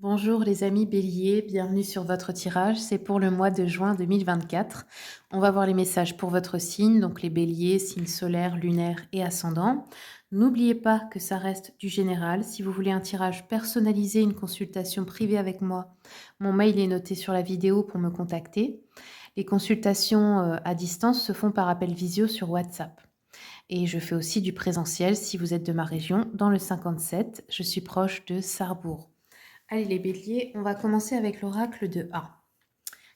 Bonjour les amis béliers, bienvenue sur votre tirage, c'est pour le mois de juin 2024. On va voir les messages pour votre signe, donc les béliers, signes solaires, lunaires et ascendants. N'oubliez pas que ça reste du général. Si vous voulez un tirage personnalisé, une consultation privée avec moi, mon mail est noté sur la vidéo pour me contacter. Les consultations à distance se font par appel visio sur WhatsApp. Et je fais aussi du présentiel si vous êtes de ma région, dans le 57. Je suis proche de Sarrebourg. Allez les béliers, on va commencer avec l'oracle de A.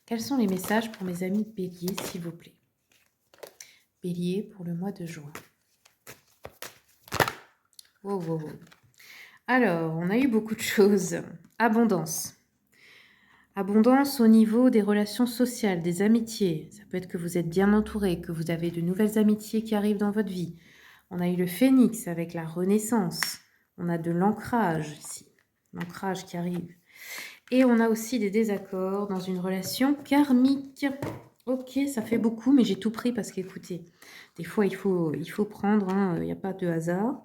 Quels sont les messages pour mes amis béliers, s'il vous plaît? Bélier pour le mois de juin. Wow, wow, wow. Alors, on a eu beaucoup de choses. Abondance. Abondance au niveau des relations sociales, des amitiés. Ça peut être que vous êtes bien entouré, que vous avez de nouvelles amitiés qui arrivent dans votre vie. On a eu le phénix avec la renaissance. On a de l'ancrage ici. L'ancrage qui arrive. Et on a aussi des désaccords dans une relation karmique. Ok, ça fait beaucoup, mais j'ai tout pris parce qu'écoutez, des fois il faut prendre, il n'y a pas de hasard.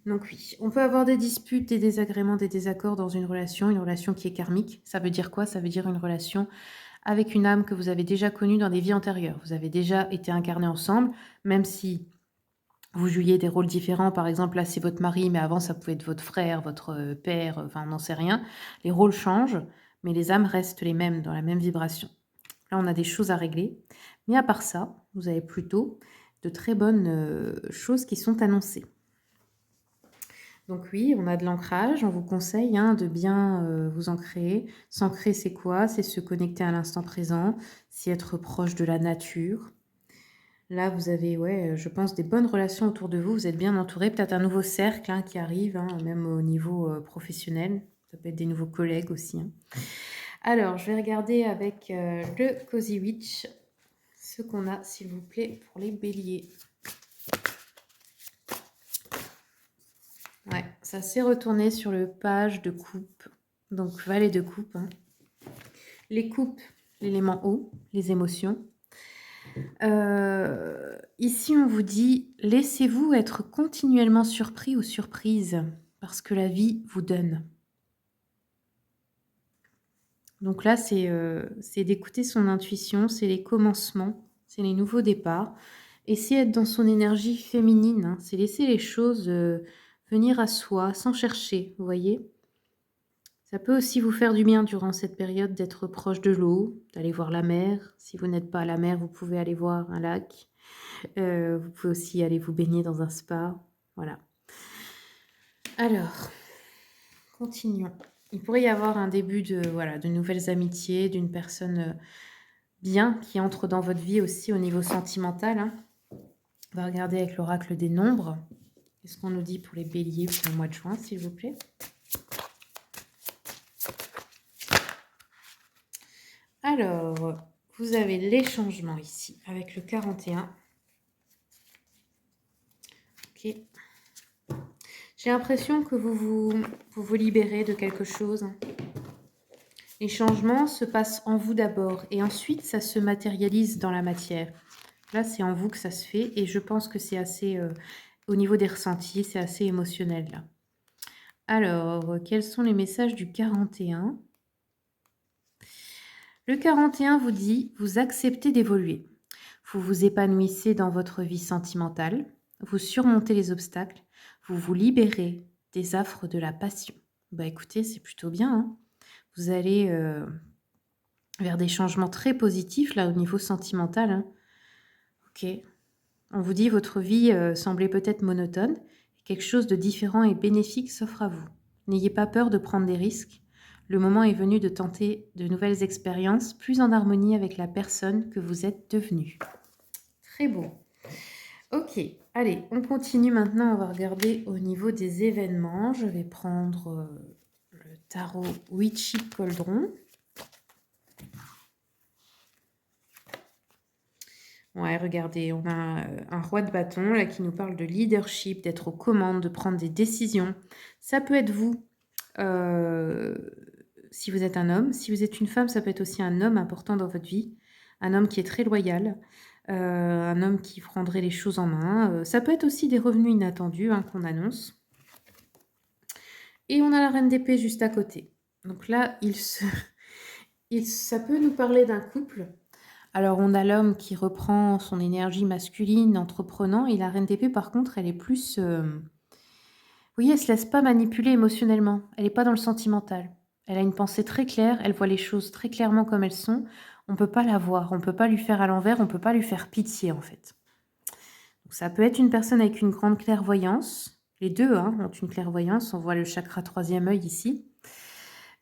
Donc oui, on peut avoir des disputes, des désagréments, des désaccords dans une relation qui est karmique. Ça veut dire quoi? Ça veut dire une relation avec une âme que vous avez déjà connue dans des vies antérieures. Vous avez déjà été incarnés ensemble, même si vous jouiez des rôles différents. Par exemple, là, c'est votre mari, mais avant, ça pouvait être votre frère, votre père, enfin, on n'en sait rien. Les rôles changent, mais les âmes restent les mêmes, dans la même vibration. Là, on a des choses à régler. Mais à part ça, vous avez plutôt de très bonnes choses qui sont annoncées. Donc oui, on a de l'ancrage. On vous conseille de bien vous ancrer. S'ancrer, c'est quoi? C'est se connecter à l'instant présent, c'est être proche de la nature. Là, vous avez, je pense, des bonnes relations autour de vous. Vous êtes bien entouré. Peut-être un nouveau cercle qui arrive, même au niveau professionnel. Ça peut être des nouveaux collègues aussi. Alors, je vais regarder avec le Cozy Witch ce qu'on a, s'il vous plaît, pour les béliers. Ouais, ça s'est retourné sur le page de coupe. Donc, valet de coupe. Les coupes, l'élément eau, les émotions. Ici, on vous dit, laissez-vous être continuellement surpris ou surprise parce que la vie vous donne. Donc là, c'est d'écouter son intuition, c'est les commencements, c'est les nouveaux départs. Et c'est être dans son énergie féminine, c'est laisser les choses venir à soi sans chercher, vous voyez. Ça peut aussi vous faire du bien durant cette période d'être proche de l'eau, d'aller voir la mer. Si vous n'êtes pas à la mer, vous pouvez aller voir un lac. Vous pouvez aussi aller vous baigner dans un spa. Voilà. Alors, continuons. Il pourrait y avoir un début de nouvelles amitiés, d'une personne bien qui entre dans votre vie aussi au niveau sentimental. On va regarder avec l'oracle des nombres. Qu'est-ce qu'on nous dit pour les béliers pour le mois de juin, s'il vous plaît? Alors, vous avez les changements ici avec le 41. Ok. J'ai l'impression que vous vous libérez de quelque chose. Les changements se passent en vous d'abord et ensuite ça se matérialise dans la matière. Là, c'est en vous que ça se fait et je pense que c'est assez, au niveau des ressentis, c'est assez émotionnel là. Alors, quels sont les messages du 41? Le 41 vous dit, vous acceptez d'évoluer. Vous vous épanouissez dans votre vie sentimentale, vous surmontez les obstacles, vous vous libérez des affres de la passion. Bah écoutez, c'est plutôt bien. Vous allez vers des changements très positifs là au niveau sentimental. Ok. On vous dit votre vie semblait peut-être monotone. Quelque chose de différent et bénéfique s'offre à vous. N'ayez pas peur de prendre des risques. Le moment est venu de tenter de nouvelles expériences plus en harmonie avec la personne que vous êtes devenue. Très beau. Ok, allez, on continue maintenant. On va regarder au niveau des événements. Je vais prendre le tarot Witchy Coldron. Ouais, regardez, on a un roi de bâton là qui nous parle de leadership, d'être aux commandes, de prendre des décisions. Ça peut être vous, si vous êtes un homme. Si vous êtes une femme, ça peut être aussi un homme important dans votre vie. Un homme qui est très loyal, un homme qui prendrait les choses en main. Ça peut être aussi des revenus inattendus qu'on annonce. Et on a la reine d'épée juste à côté. Donc là, ça peut nous parler d'un couple. Alors, on a l'homme qui reprend son énergie masculine, entreprenant, et la reine d'épée, par contre, elle est plus... Vous voyez, elle se laisse pas manipuler émotionnellement. Elle n'est pas dans le sentimental. Elle a une pensée très claire, elle voit les choses très clairement comme elles sont. On peut pas la voir, on peut pas lui faire à l'envers, on peut pas lui faire pitié, en fait. Donc, ça peut être une personne avec une grande clairvoyance. Les deux ont une clairvoyance. On voit le chakra troisième œil ici.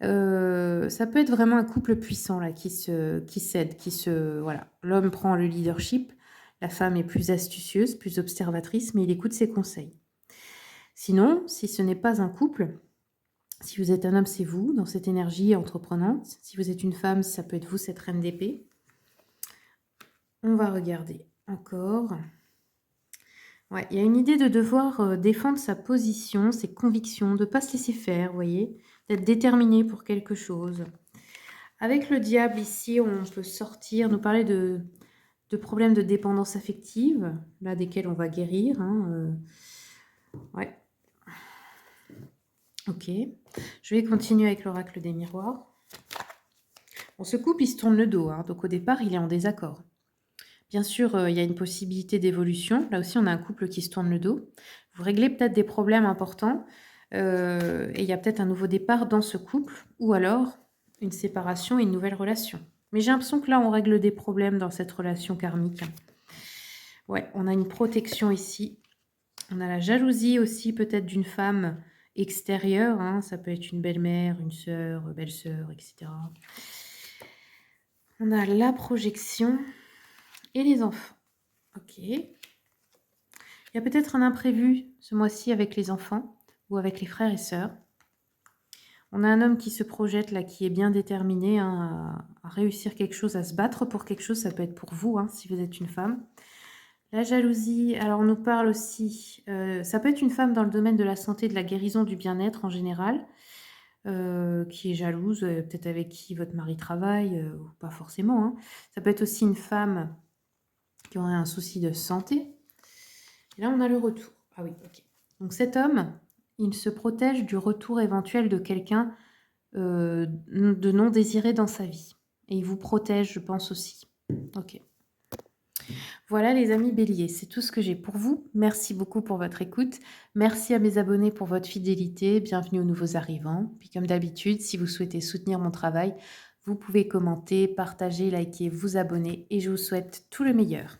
Ça peut être vraiment un couple puissant là, qui s'aide, voilà. L'homme prend le leadership, la femme est plus astucieuse, plus observatrice, mais il écoute ses conseils. Sinon, si ce n'est pas un couple, si vous êtes un homme, c'est vous, dans cette énergie entreprenante. Si vous êtes une femme, ça peut être vous, cette reine d'épée. On va regarder encore. Ouais, il y a une idée de devoir défendre sa position, ses convictions, de ne pas se laisser faire, vous voyez, d'être déterminé pour quelque chose. Avec le diable ici, on peut sortir, nous parler de problèmes de dépendance affective, là desquels on va guérir. Ouais. Ok. Je vais continuer avec l'oracle des miroirs. Bon, ce couple, il se tourne le dos, donc au départ, il est en désaccord. Bien sûr, il y a une possibilité d'évolution. Là aussi, on a un couple qui se tourne le dos. Vous réglez peut-être des problèmes importants et il y a peut-être un nouveau départ dans ce couple ou alors une séparation et une nouvelle relation. Mais j'ai l'impression que là, on règle des problèmes dans cette relation karmique. Ouais, on a une protection ici. On a la jalousie aussi peut-être d'une femme extérieure. Ça peut être une belle-mère, une sœur, belle-sœur, etc. On a la projection et les enfants. Ok. Il y a peut-être un imprévu ce mois-ci avec les enfants ou avec les frères et sœurs. On a un homme qui se projette là, qui est bien déterminé à réussir quelque chose, à se battre pour quelque chose. Ça peut être pour vous, si vous êtes une femme. La jalousie, alors on nous parle aussi, ça peut être une femme dans le domaine de la santé, de la guérison, du bien-être en général, qui est jalouse, peut-être avec qui votre mari travaille, ou pas forcément. Ça peut être aussi une femme qui aurait un souci de santé. Et là, on a le retour. Ah oui, ok. Donc cet homme, il se protège du retour éventuel de quelqu'un de non désiré dans sa vie. Et il vous protège, je pense aussi. Ok. Voilà les amis béliers, c'est tout ce que j'ai pour vous. Merci beaucoup pour votre écoute. Merci à mes abonnés pour votre fidélité. Bienvenue aux nouveaux arrivants. Puis comme d'habitude, si vous souhaitez soutenir mon travail, vous pouvez commenter, partager, liker, vous abonner et je vous souhaite tout le meilleur.